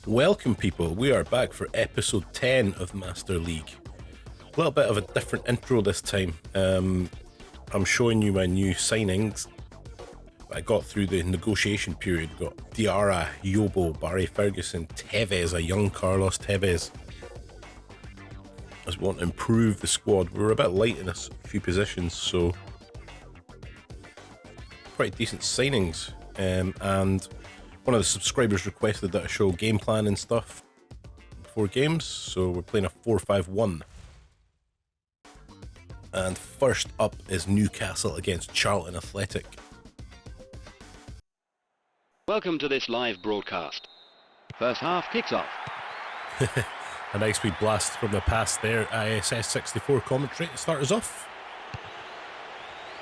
Welcome people, we are back for episode 10 of Master League. A little bit of a different intro this time. I'm showing you my new signings. I got through the negotiation period. Got Diarra, Yobo, Barry Ferguson, Tevez, a young Carlos Tevez. As we want to improve the squad. We were a bit light in a few positions, so quite decent signings. And one of the subscribers requested that I show game plan and stuff before games, so we're playing a 4-5-1. And first up is Newcastle against Charlton Athletic. Welcome to this live broadcast. First half kicks off. A nice wee blast from the past there. ISS 64 commentary to start us off.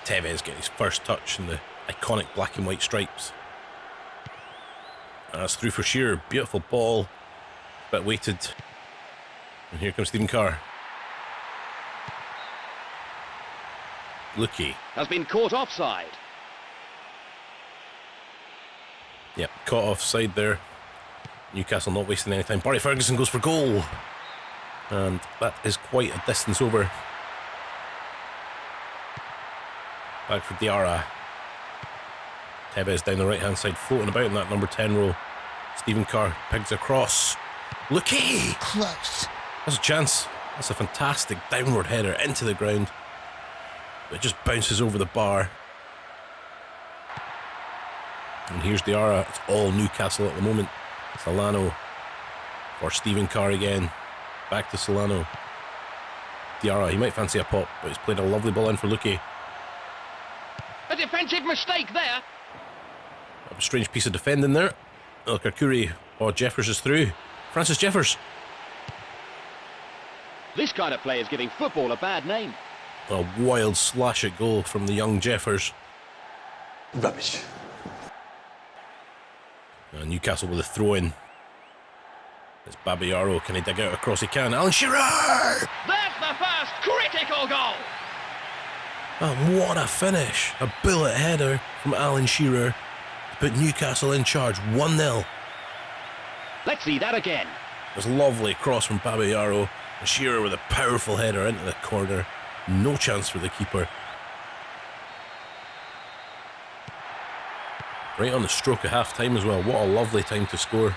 Tevez getting his first touch in the iconic black and white stripes. That's through for Shearer. Beautiful ball. Bit weighted. And here comes Stephen Carr. Lukey. Has been caught offside. Yep, caught offside there. Newcastle not wasting any time. Barry Ferguson goes for goal. And that is quite a distance over. Back for Diarra. Tevez down the right hand side, floating about in that number 10 role. Stephen Carr pigs across. Lukey! Close. That's a chance. That's a fantastic downward header into the ground. It just bounces over the bar. And here's Diarra. It's all Newcastle at the moment. Solano for Stephen Carr again. Back to Solano. Diarra, he might fancy a pop, but he's played a lovely ball in for Lukey. A defensive mistake there. A strange piece of defending there. El Karkuri. Oh, Jeffers is through. Francis Jeffers. This kind of play is giving football a bad name. A wild slash at goal from the young Jeffers. Rubbish. Newcastle with a throw in. It's Babayaro. Can he dig out across? He can. Alan Shearer! That's the first critical goal. And what a finish. A bullet header from Alan Shearer to put Newcastle in charge 1-0. Let's see that again. It was a lovely cross from Babayaro. And Shearer with a powerful header into the corner. No chance for the keeper. Right on the stroke of half time as well. What a lovely time to score.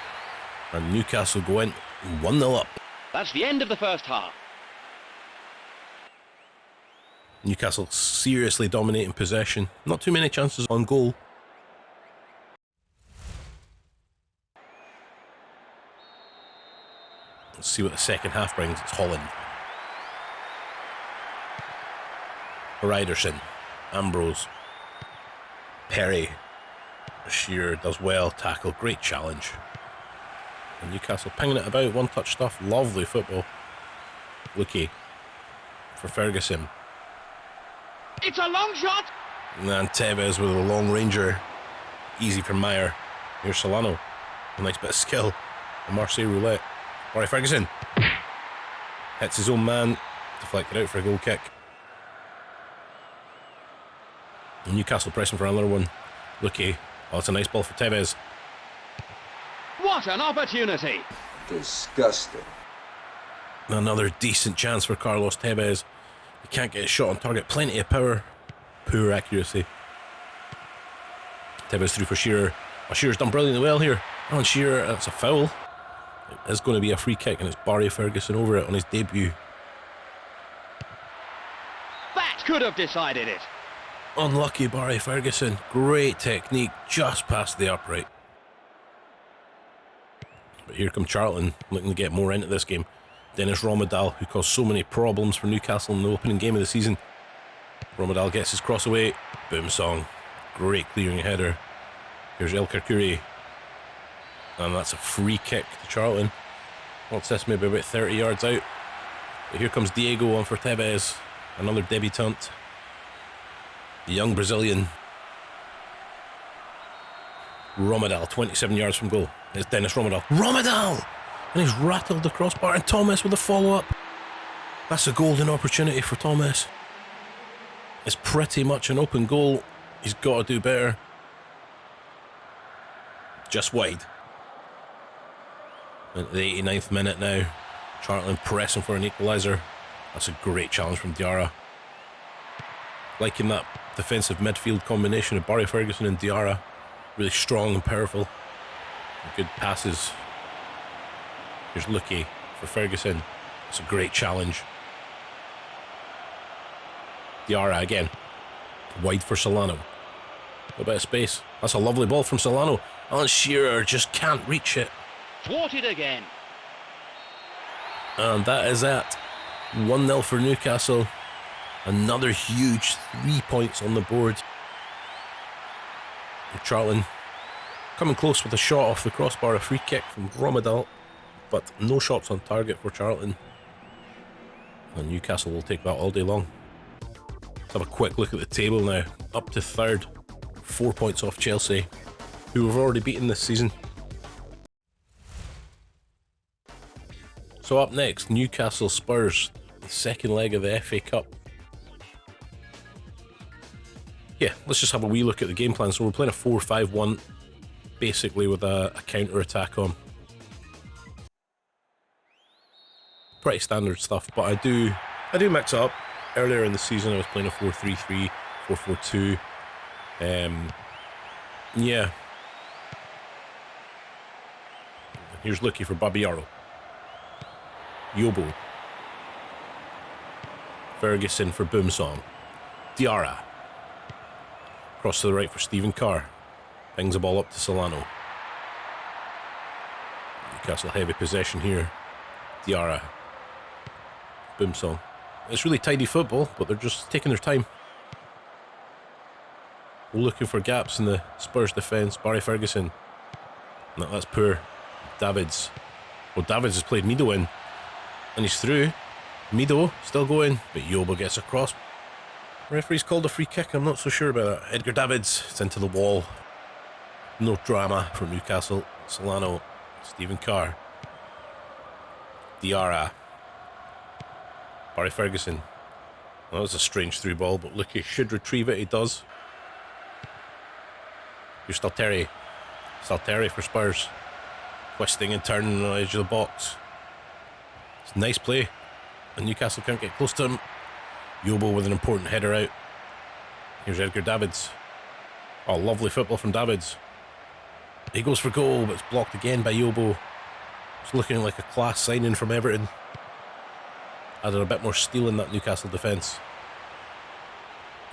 And Newcastle go in 1-0 up. That's the end of the first half. Newcastle seriously dominating possession. Not too many chances on goal. Let's see what the second half brings. It's Holland. Ryderson. Ambrose. Perry. Shearer does well. Tackle. Great challenge. And Newcastle pinging it about. One touch stuff. Lovely football. Lukey. For Ferguson. It's a long shot. And Tevez with a long ranger. Easy for Meyer. Here's Solano. A nice bit of skill. A Marseille roulette. Barry Ferguson. Hits his own man. Deflected out for a goal kick. And Newcastle pressing for another one. Lukey. Oh, it's a nice ball for Tevez. What an opportunity. Disgusting. Another decent chance for Carlos Tevez. He can't get a shot on target. Plenty of power. Poor accuracy. Tevez through for Shearer. Oh, Shearer's done brilliantly well here. Oh, and Shearer, that's a foul. It is going to be a free kick, and it's Barry Ferguson over it on his debut. That could have decided it. Unlucky Barry Ferguson. Great technique, just past the upright. But here come Charlton, looking to get more into this game. Dennis Romadal, who caused so many problems for Newcastle in the opening game of the season. Romadal gets his cross away. Boom song. Great clearing header. Here's El Karkuri. And that's a free kick to Charlton. What's this, maybe about 30 yards out. But here comes Diego on for Tevez. Another debutant. The young Brazilian. Romadal, 27 yards from goal. It's Dennis Romadal. Romadal! And he's rattled the crossbar, and Thomas with a follow-up. That's a golden opportunity for Thomas. It's pretty much an open goal. He's got to do better. Just wide. At the 89th minute now, Charlton pressing for an equaliser. That's a great challenge from Diarra. Liking that defensive midfield combination of Barry Ferguson and Diarra. Really strong and powerful. Good passes. Here's Lucky for Ferguson. It's a great challenge. Diarra again. Wide for Solano. A bit of space. That's a lovely ball from Solano. Alan Shearer just can't reach it. Thwarted again. And that is it. 1-0 for Newcastle. Another huge 3 points on the board. Charlton coming close with a shot off the crossbar, a free kick from Romadal, but no shots on target for Charlton. And Newcastle will take that all day long. Let's have a quick look at the table now. Up to third, 4 points off Chelsea, who have already beaten this season. So up next, Newcastle Spurs, the second leg of the FA Cup. Yeah, let's just have a wee look at the game plan. So we're playing a 4-5-1, basically with a counter-attack on. Pretty standard stuff, but I do mix it up. Earlier in the season I was playing a 4-3-3, 4-4-2. Yeah. Here's Lucky for Babayaro. Yobo. Ferguson for Boomsong. Diarra. Cross to the right for Stephen Carr. Pings the ball up to Solano. Newcastle heavy possession here. Diarra. Boomsong. It's really tidy football, but they're just taking their time. Looking for gaps in the Spurs defence. Barry Ferguson. No, that's poor. Davids. Well, Davids has played Mido in. And he's through. Mido still going, but Yobo gets across. Referee's called a free kick. I'm not so sure about that. Edgar Davids. It's into the wall. No drama for Newcastle. Solano. Stephen Carr. Diarra. Barry Ferguson. Well, that was a strange through ball, but look, he should retrieve it. He does. Here's Stalteri. Stalteri for Spurs. Twisting and turning on the edge of the box. It's a nice play. And Newcastle can't get close to him. Yobo with an important header out. Here's Edgar Davids. Oh, lovely football from Davids. He goes for goal, but it's blocked again by Yobo. It's looking like a class signing from Everton. Added a bit more steel in that Newcastle defence.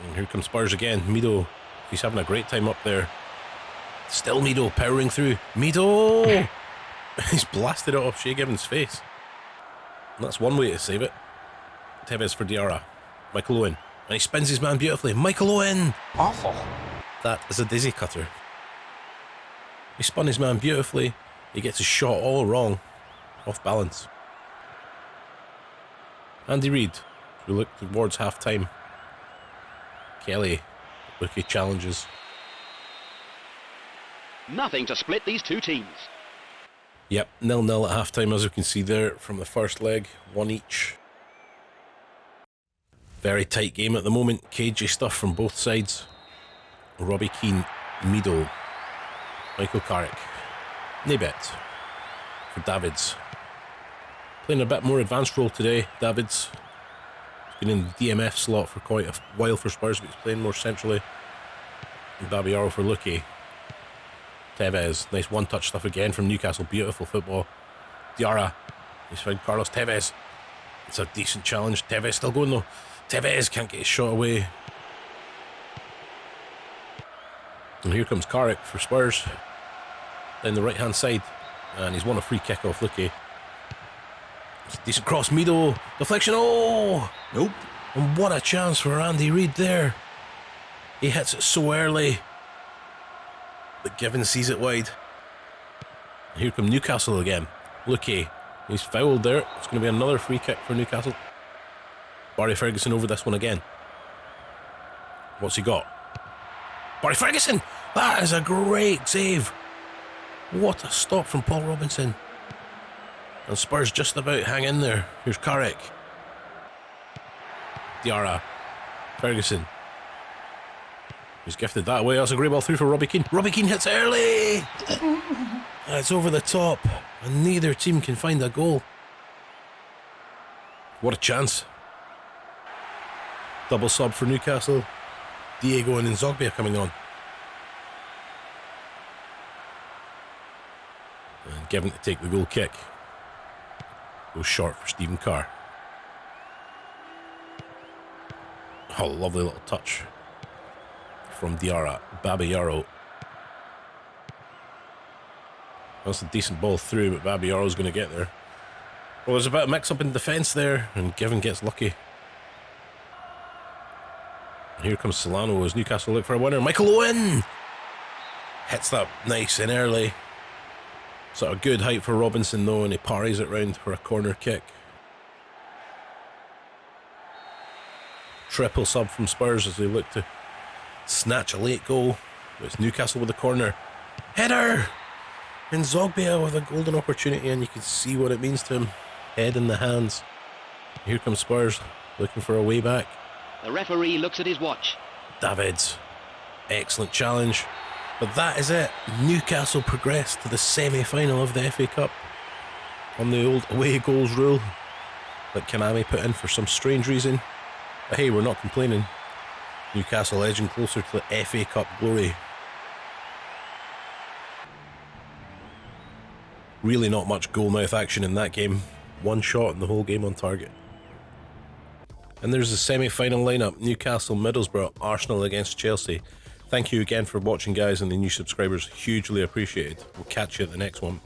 And here comes Spurs again. Mido, he's having a great time up there. Still Mido powering through. Mido! He's blasted it off Shea Given's face. And that's one way to save it. Tevez for Diarra. Michael Owen. And he spins his man beautifully. Michael Owen! Awful. That is a dizzy cutter. He spun his man beautifully. He gets his shot all wrong. Off balance. Andy Reid. We look towards half time. Kelly. Lucky challenges. Nothing to split these two teams. Yep, 0-0 at half time, as you can see there from the first leg. One each. Very tight game at the moment. Cagey stuff from both sides. Robbie Keane. Mido. Michael Carrick. Nibet. For Davids. Playing a bit more advanced role today, Davids. He's been in the DMF slot for quite a while for Spurs, but he's playing more centrally. And Babayaro for Lucky. Tevez. Nice one-touch stuff again from Newcastle. Beautiful football. Diarra. He's found Carlos Tevez. It's a decent challenge. Tevez still going though. Tevez can't get his shot away. And here comes Carrick for Spurs. Down the right-hand side. And he's won a free kick off Lucky. Decent cross, Mido. Deflection. Oh! Nope. And what a chance for Andy Reid there. He hits it so early. But Given sees it wide. And here come Newcastle again. Lucky. He's fouled there. It's going to be another free kick for Newcastle. Barry Ferguson over this one again. What's he got? Barry Ferguson! That is a great save. What a stop from Paul Robinson. And Spurs just about hang in there. Here's Carrick. Diarra. Ferguson. He's gifted that away. That's a great ball through for Robbie Keane. Robbie Keane hits early! And it's over the top. And neither team can find a goal. What a chance. Double sub for Newcastle. Diego and Nzogbia coming on. And given to take the goal kick. Goes short for Stephen Carr. Oh, lovely little touch from Diarra. Babayaro. That's a decent ball through, but Babayaro's going to get there. Well, there's a bit of mix-up in defence there, and Given gets lucky. And here comes Solano as Newcastle look for a winner. Michael Owen! Hits that nice and early. Sort of good height for Robinson though, and he parries it round for a corner kick. Triple sub from Spurs as they look to snatch a late goal. It's Newcastle with the corner. Header! And Zogbia with a golden opportunity, and you can see what it means to him. Head in the hands. Here comes Spurs looking for a way back. The referee looks at his watch. Davids. Excellent challenge. But that is it. Newcastle progressed to the semi-final of the FA Cup on the old away goals rule that Kaname put in for some strange reason. But hey, we're not complaining. Newcastle edging closer to the FA Cup glory. Really not much goal-mouth action in that game. One shot in the whole game on target. And there's the semi-final lineup. Newcastle, Middlesbrough, Arsenal against Chelsea. Thank you again for watching, guys, and the new subscribers. Hugely appreciated. We'll catch you at the next one.